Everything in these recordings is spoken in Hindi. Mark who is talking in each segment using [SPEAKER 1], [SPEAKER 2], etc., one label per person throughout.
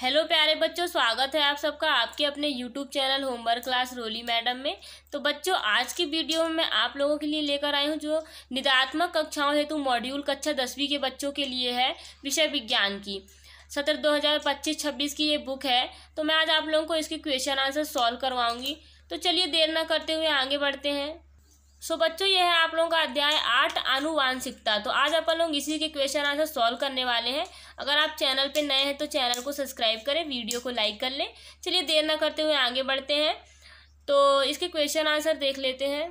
[SPEAKER 1] हेलो प्यारे बच्चों, स्वागत है आप सबका आपके अपने यूट्यूब चैनल होमवर्क क्लास रोली मैडम में। तो बच्चों, आज की वीडियो में मैं आप लोगों के लिए लेकर आई हूं जो निदात्मक कक्षाओं हेतु मॉड्यूल कक्षा 10वीं के बच्चों के लिए है, विषय विज्ञान की सत्र 2025-26 की ये बुक है। तो मैं आज आप लोगों को इसके क्वेश्चन आंसर सॉल्व करवाऊंगी। तो चलिए देर ना करते हुए आगे बढ़ते हैं। बच्चों, यह है आप लोगों का अध्याय 8 आनुवांशिकता। तो आज अपन लोग इसी के क्वेश्चन आंसर सॉल्व करने वाले हैं। अगर आप चैनल पे नए हैं तो चैनल को सब्सक्राइब करें, वीडियो को लाइक कर लें। चलिए देर ना करते हुए आगे बढ़ते हैं। तो इसके क्वेश्चन आंसर देख लेते हैं।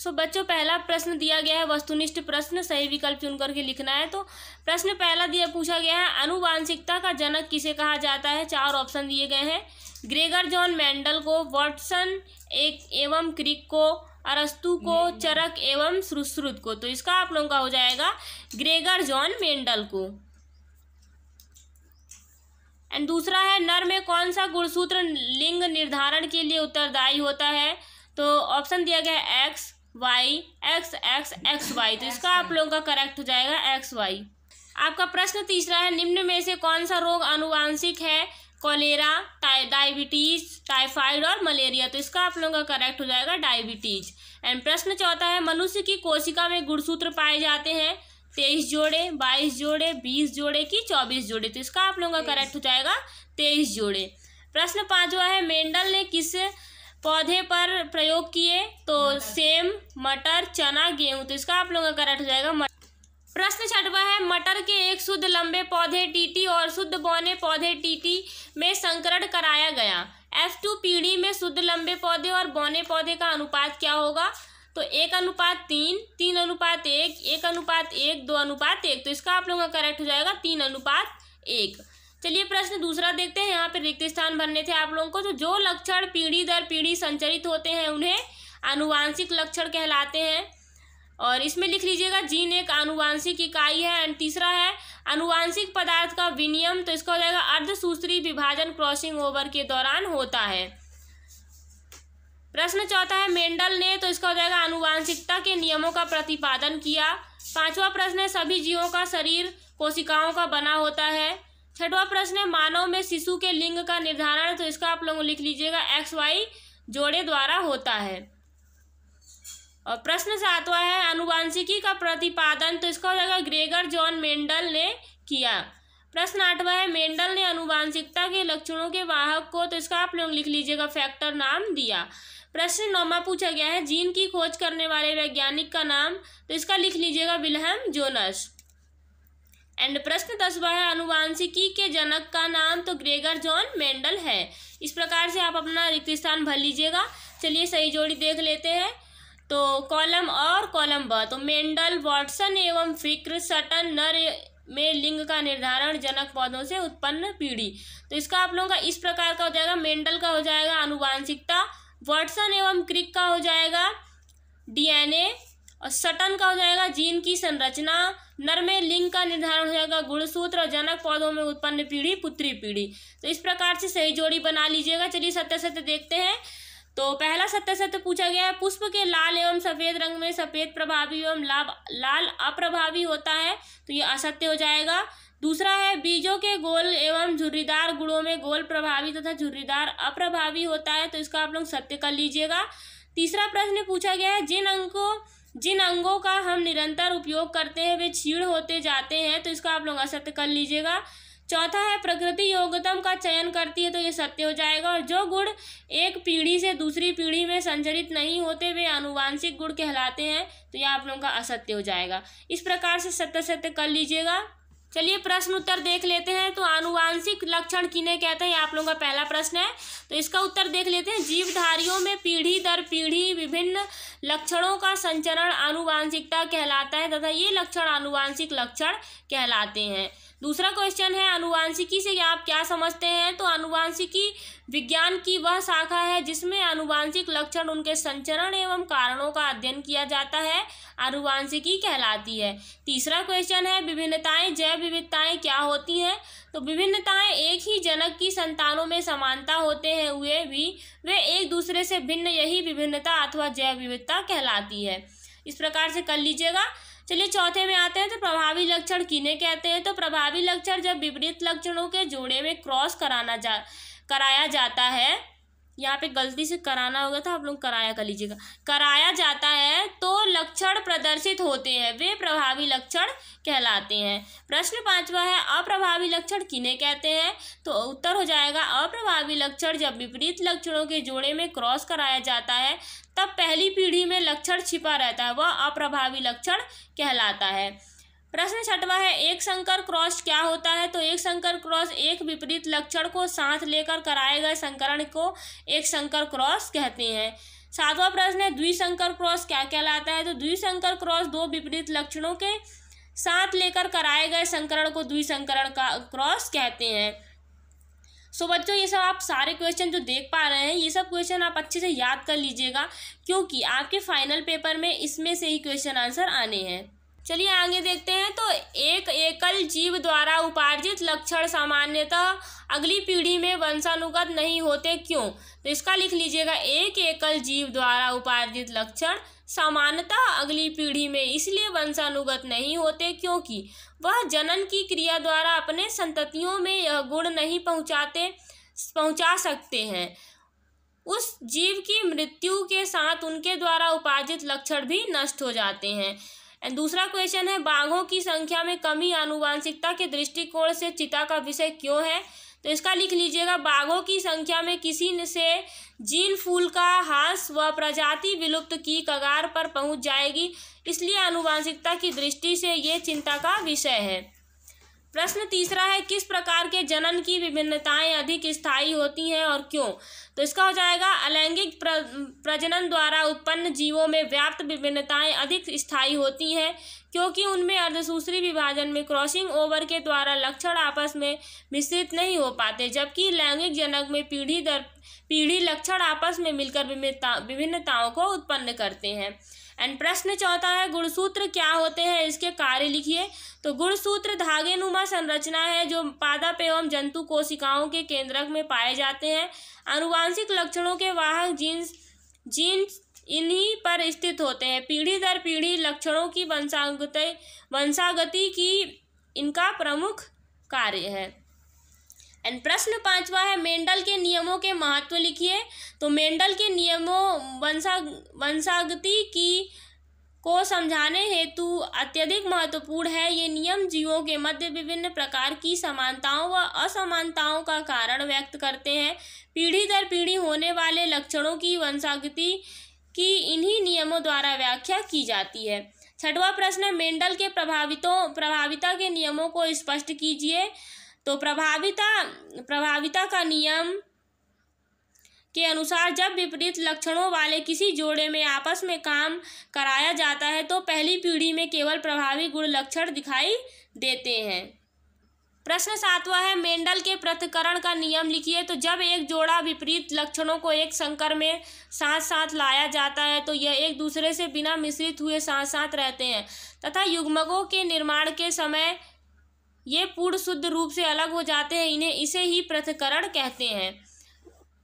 [SPEAKER 1] बच्चों, पहला प्रश्न दिया गया है वस्तुनिष्ठ प्रश्न, सही विकल्प चुन करके लिखना है। तो प्रश्न पहला पूछा गया है, आनुवांशिकता का जनक किसे कहा जाता है। 4 ऑप्शन दिए गए हैं। ग्रेगर जॉन मेंडल को, वाटसन एवं क्रिक को, अरस्तु को, चरक एवं सुश्रुत को। तो इसका आप लोगों का हो जाएगा ग्रेगर जॉन मेंडल को। एंड दूसरा है, नर में कौन सा गुणसूत्र लिंग निर्धारण के लिए उत्तरदायी होता है। तो ऑप्शन दिया गया है X Y, X X, X Y. तो इसका आप लोगों का करेक्ट हो जाएगा एक्स वाई। आपका प्रश्न तीसरा है, निम्न में से कौन सा रोग आनुवांशिक है। कॉलेरा, डायबिटीज, टाइफाइड और मलेरिया। तो इसका आप लोगों का करेक्ट हो जाएगा डायबिटीज। एंड प्रश्न चौथा है, मनुष्य की कोशिका में गुणसूत्र पाए जाते हैं 23 जोड़े, 22 जोड़े, 20 जोड़े की 24 जोड़े। तो इसका आप लोगों का करेक्ट हो जाएगा 23 जोड़े। प्रश्न पांचवा है, मेंडल ने किस पौधे पर प्रयोग किए। तो सेम, मटर, चना, गेहूं। तो इसका आप लोगों का करेक्ट हो जाएगा। प्रश्न छठवां है, मटर के एक शुद्ध लंबे पौधे टीटी और शुद्ध बौने पौधे टीटी में संकरण कराया गया। F2 पीढ़ी में शुद्ध लंबे पौधे और बौने पौधे का अनुपात क्या होगा। तो 1:3, 3:1, 1:1, 2:1। तो इसका आप लोगों का करेक्ट हो जाएगा 3:1। चलिए प्रश्न दूसरा देखते हैं। यहाँ पे रिक्त स्थान भरने थे आप लोगों को। तो जो लक्षण पीढ़ी दर पीढ़ी संचरित होते हैं उन्हें आनुवांशिक लक्षण कहलाते हैं। और इसमें लिख लीजिएगा जीन एक आनुवांशिक इकाई है। एंड तीसरा है, आनुवांशिक पदार्थ का विनियम। तो इसका हो जाएगा अर्धसूत्री विभाजन क्रॉसिंग ओवर के दौरान होता है। प्रश्न चौथा है, मेंडल ने। तो इसका हो जाएगा आनुवांशिकता के नियमों का प्रतिपादन किया। पांचवा प्रश्न है, सभी जीवों का शरीर कोशिकाओं का बना होता है। छठवां प्रश्न है, मानव में शिशु के लिंग का निर्धारण। तो इसका आप लोग लिख लीजिएगा XY जोड़े द्वारा होता है। और प्रश्न सातवां है, आनुवांशिकी का प्रतिपादन। तो इसका हो जाएगा ग्रेगर जॉन मेंडल ने किया। प्रश्न आठवां है, मेंडल ने आनुवांशिकता के लक्षणों के वाहक को। तो इसका आप लोग लिख लीजिएगा फैक्टर नाम दिया। प्रश्न 9वां पूछा गया है, जीन की खोज करने वाले वैज्ञानिक का नाम। तो इसका लिख लीजिएगा विल्हेम जोनस। एंड प्रश्न 10वां है, आनुवांशिकी के जनक का नाम। तो ग्रेगर जॉन मेंडल है। इस प्रकार से आप अपना रिक्त स्थान भर लीजिएगा। चलिए सही जोड़ी देख लेते हैं। तो कॉलम और कॉलम ब। तो मेंडल, वाटसन एवं फिक्र, सटन, नर में लिंग का निर्धारण, जनक पौधों से उत्पन्न पीढ़ी। तो इसका आप लोगों का इस प्रकार का हो जाएगा। मेंडल का हो जाएगा आनुवांशिकता, वाटसन एवं क्रिक का हो जाएगा DNA, और सटन का हो जाएगा जीन की संरचना, नर में लिंग का निर्धारण हो जाएगा गुणसूत्र, और जनक पौधों में उत्पन्न पीढ़ी पुत्री पीढ़ी। तो इस प्रकार से सही जोड़ी बना लीजिएगा। चलिए सत्य सत्य देखते हैं। तो पहला सत्य सत्य पूछा गया है, पुष्प के लाल एवं सफेद रंग में सफेद प्रभावी एवं लाल अप्रभावी होता है। तो ये असत्य हो जाएगा। दूसरा है, बीजों के गोल एवं झुर्रीदार गुणों में गोल प्रभावी तथा झुर्रीदार अप्रभावी होता है। तो इसका आप लोग सत्य कर लीजिएगा। तीसरा प्रश्न पूछा गया है, जिन अंगों का हम निरंतर उपयोग करते हैं वे क्षीण होते जाते हैं। तो इसका आप लोग असत्य कर लीजिएगा। चौथा है, प्रकृति योग्यतम का चयन करती है। तो ये सत्य हो जाएगा। और जो गुण एक पीढ़ी से दूसरी पीढ़ी में संचरित नहीं होते वे आनुवांशिक गुण कहलाते हैं। तो ये आप लोगों का असत्य हो जाएगा। इस प्रकार से सत्य सत्य कर लीजिएगा। चलिए प्रश्न उत्तर देख लेते हैं। तो आनुवांशिक लक्षण किन्हें कहते हैं, आप लोगों का पहला प्रश्न है। तो इसका उत्तर देख लेते हैं। जीवधारियों में पीढ़ी दर पीढ़ी विभिन्न लक्षणों का संचरण आनुवांशिकता कहलाता है तथा ये लक्षण आनुवांशिक लक्षण कहलाते हैं। दूसरा क्वेश्चन है, आनुवांशिकी से आप क्या समझते हैं। तो आनुवांशिकी विज्ञान की वह शाखा है जिसमें आनुवांशिक लक्षण उनके संचरण एवं कारणों का अध्ययन किया जाता है, आनुवांशिकी कहलाती है। तीसरा क्वेश्चन है, विभिन्नताएं जैव विविधताएं क्या होती हैं। तो विभिन्नताएं एक ही जनक की संतानों में समानता होते हैं हुए भी वे एक दूसरे से भिन्न, यही विभिन्नता अथवा जैव विविधता कहलाती है। इस प्रकार से कर लीजिएगा। चलिए चौथे में आते हैं। तो प्रभावी लक्षण किन्हें कहते हैं? तो प्रभावी लक्षण जब विपरीत लक्षणों के जोड़े में क्रॉस कराया जाता है, यहाँ पे गलती से कराना हो गया था, आप लोग कराया कर लीजिएगा, कराया जाता है तो लक्षण प्रदर्शित होते हैं, वे प्रभावी लक्षण कहलाते हैं। प्रश्न 5वां है, अप्रभावी लक्षण किन्हें कहते हैं? तो उत्तर हो जाएगा अप्रभावी लक्षण जब विपरीत लक्षणों के जोड़े में क्रॉस कराया जाता है तब पहली पीढ़ी में लक्षण छिपा रहता है, वह अप्रभावी लक्षण कहलाता है। प्रश्न 6वां है, एक संकर क्रॉस क्या होता है? तो एक संकर क्रॉस एक विपरीत लक्षण को साथ लेकर कराए गए संकरण को एक संकर क्रॉस कहते हैं। 7वां प्रश्न है, द्विसंकर क्रॉस क्या कहलाता है? तो द्विसंकर क्रॉस दो विपरीत लक्षणों के साथ लेकर कराए गए संकरण को द्विसंकरण का क्रॉस कहते हैं। सो बच्चों, ये सब आप सारे क्वेश्चन जो देख पा रहे हैं, ये सब क्वेश्चन आप अच्छे से याद कर लीजिएगा, क्योंकि आपके फाइनल पेपर में इसमें से ही क्वेश्चन आंसर आने हैं। चलिए आगे देखते हैं। तो एक एकल जीव द्वारा उपार्जित लक्षण सामान्यतः अगली पीढ़ी में वंशानुगत नहीं होते, क्यों? तो इसका लिख लीजिएगा, एक एकल जीव द्वारा उपार्जित लक्षण सामान्यतः अगली पीढ़ी में इसलिए वंशानुगत नहीं होते क्योंकि वह जनन की क्रिया द्वारा अपने संततियों में यह गुण नहीं पहुंचा सकते हैं। उस जीव की मृत्यु के साथ उनके द्वारा उपार्जित लक्षण भी नष्ट हो जाते हैं। दूसरा क्वेश्चन है, बाघों की संख्या में कमी आनुवांशिकता के दृष्टिकोण से चिंता का विषय क्यों है? तो इसका लिख लीजिएगा, बाघों की संख्या में किसी से जीन फूल का ह्रास व प्रजाति विलुप्त की कगार पर पहुंच जाएगी, इसलिए आनुवांशिकता की दृष्टि से ये चिंता का विषय है। प्रश्न 3 है, किस प्रकार के जनन की विभिन्नताएं अधिक स्थायी होती हैं और क्यों? तो इसका हो जाएगा, अलैंगिक प्रजनन द्वारा उत्पन्न जीवों में व्याप्त विभिन्नताएं अधिक स्थायी होती हैं क्योंकि उनमें अर्धसूत्री विभाजन में क्रॉसिंग ओवर के द्वारा लक्षण आपस में मिश्रित नहीं हो पाते, जबकि लैंगिक जनक में पीढ़ी दर पीढ़ी लक्षण आपस में मिलकर विभिन्नताओं को उत्पन्न करते हैं। एंड प्रश्न 4 है, गुणसूत्र क्या होते हैं, इसके कार्य लिखिए। तो गुणसूत्र धागेनुमा संरचना है जो पादप एवं जंतु कोशिकाओं के केंद्रक में पाए जाते हैं। आनुवांशिक लक्षणों के वाहक जीन्स इन्हीं पर स्थित होते हैं। पीढ़ी दर पीढ़ी लक्षणों की वंशागति की इनका प्रमुख कार्य है। एंड प्रश्न 5 है, मेंडल के नियमों के महत्व लिखिए। तो मेंडल के नियमों वंशागति की को समझाने हेतु अत्यधिक महत्वपूर्ण है। ये नियम जीवों के मध्य विभिन्न प्रकार की समानताओं व असमानताओं का कारण व्यक्त करते हैं। पीढ़ी दर पीढ़ी होने वाले लक्षणों की वंशागति की इन्हीं नियमों द्वारा व्याख्या की जाती है। 6वां प्रश्न, मेंडल के प्रभाविता के नियमों को स्पष्ट कीजिए। तो प्रभाविता का नियम के अनुसार जब विपरीत लक्षणों वाले किसी जोड़े में आपस में काम कराया जाता है तो पहली पीढ़ी में केवल प्रभावी गुण लक्षण दिखाई देते हैं। प्रश्न 7वां है, मेंडल के पृथक्करण का नियम लिखिए। तो जब एक जोड़ा विपरीत लक्षणों को एक संकर में साथ साथ लाया जाता है तो यह एक दूसरे से बिना मिश्रित हुए साथ साथ रहते हैं तथा युग्मकों के निर्माण के समय ये पूर्ण शुद्ध रूप से अलग हो जाते हैं, इन्हें इसे ही पृथक्करण कहते हैं।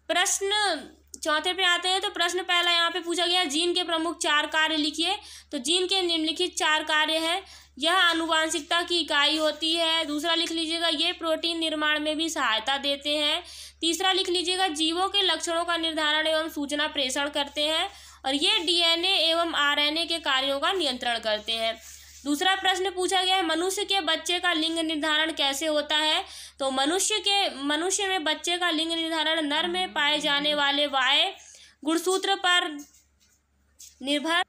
[SPEAKER 1] प्रश्न 4 पे आते हैं। तो प्रश्न पहला यहाँ पे पूछा गया, जीन के प्रमुख 4 कार्य लिखिए। तो जीन के निम्नलिखित 4 कार्य हैं। यह आनुवांशिकता की इकाई होती है। दूसरा लिख लीजिएगा, ये प्रोटीन निर्माण में भी सहायता देते हैं। तीसरा लिख लीजिएगा, जीवों के लक्षणों का निर्धारण एवं सूचना प्रेषण करते हैं और ये डीएनए एवं आरएनए के कार्यों का नियंत्रण करते हैं। दूसरा प्रश्न पूछा गया है, मनुष्य के बच्चे का लिंग निर्धारण कैसे होता है? तो मनुष्य में बच्चे का लिंग निर्धारण नर में पाए जाने वाले Y गुणसूत्र पर निर्भर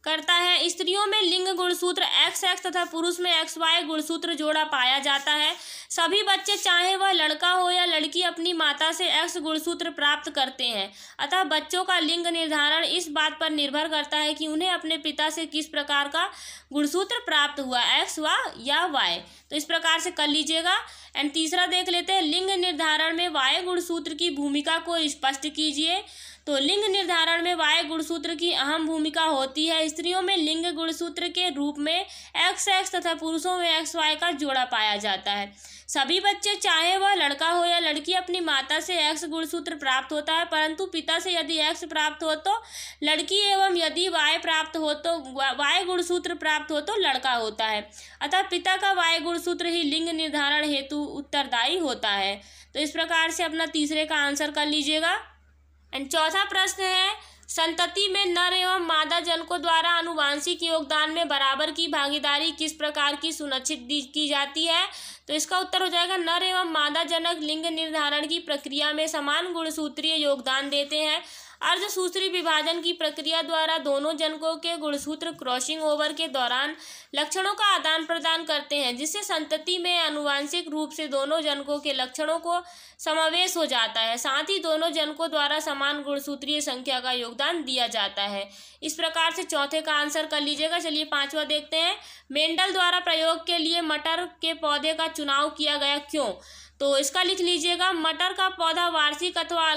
[SPEAKER 1] करता है। स्त्रियों में लिंग गुणसूत्र XX तथा पुरुष में XY गुणसूत्र जोड़ा पाया जाता है। सभी बच्चे चाहे वह लड़का हो या लड़की अपनी माता से X गुणसूत्र प्राप्त करते हैं। अतः बच्चों का लिंग निर्धारण इस बात पर निर्भर करता है कि उन्हें अपने पिता से किस प्रकार का गुणसूत्र प्राप्त हुआ, X या Y। तो इस प्रकार से कर लीजिएगा। एंड तीसरा देख लेते हैं, लिंग निर्धारण में Y गुणसूत्र की भूमिका को स्पष्ट कीजिए। तो लिंग निर्धारण में वाई गुणसूत्र की अहम भूमिका होती है। स्त्रियों में लिंग गुणसूत्र के रूप में XX तथा पुरुषों में XY का जोड़ा पाया जाता है। सभी बच्चे, चाहे वह लड़का हो या लड़की, अपनी माता से X गुणसूत्र प्राप्त होता है, परंतु पिता से यदि X प्राप्त हो तो लड़की एवं यदि Y प्राप्त हो तो Y गुणसूत्र प्राप्त हो तो लड़का होता है। अतः पिता का Y गुणसूत्र ही लिंग निर्धारण हेतु उत्तरदायी होता है। तो इस प्रकार से अपना तीसरे का आंसर कर लीजिएगा। एंड चौथा प्रश्न है, संतति में नर एवं मादा जनकों द्वारा आनुवांशिक योगदान में बराबर की भागीदारी किस प्रकार की सुनिश्चित की जाती है? तो इसका उत्तर हो जाएगा, नर एवं मादा जनक लिंग निर्धारण की प्रक्रिया में समान गुणसूत्रीय योगदान देते हैं। अर्धसूत्री विभाजन की प्रक्रिया द्वारा दोनों जनकों के गुणसूत्र क्रॉसिंग ओवर के दौरान लक्षणों का आदान प्रदान करते हैं, जिससे संतति में आनुवांशिक रूप से दोनों जनकों के लक्षणों को समावेश हो जाता है। साथ ही दोनों जनकों द्वारा समान गुणसूत्रीय संख्या का योगदान दिया जाता है। इस प्रकार से चौथे का आंसर कर लीजिएगा। चलिए पांचवा देखते हैं, मेंडल द्वारा प्रयोग के लिए मटर के पौधे का चुनाव किया गया, क्यों? तो इसका लिख लीजिएगा, मटर का पौधा वार्षिक अथवा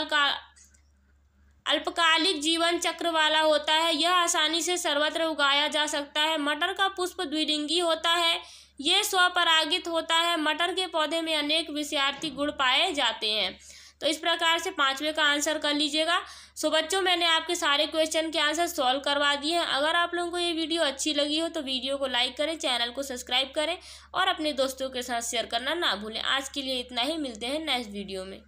[SPEAKER 1] अल्पकालिक जीवन चक्र वाला होता है। यह आसानी से सर्वत्र उगाया जा सकता है। मटर का पुष्प द्विलिंगी होता है। यह स्वपरागित होता है। मटर के पौधे में अनेक विषयार्थी गुण पाए जाते हैं। तो इस प्रकार से पांचवे का आंसर कर लीजिएगा। सो बच्चों, मैंने आपके सारे क्वेश्चन के आंसर सॉल्व करवा दिए हैं। अगर आप लोगों को ये वीडियो अच्छी लगी हो तो वीडियो को लाइक करें, चैनल को सब्सक्राइब करें और अपने दोस्तों के साथ शेयर करना ना भूलें। आज के लिए इतना ही, मिलते हैं नेक्स्ट वीडियो में।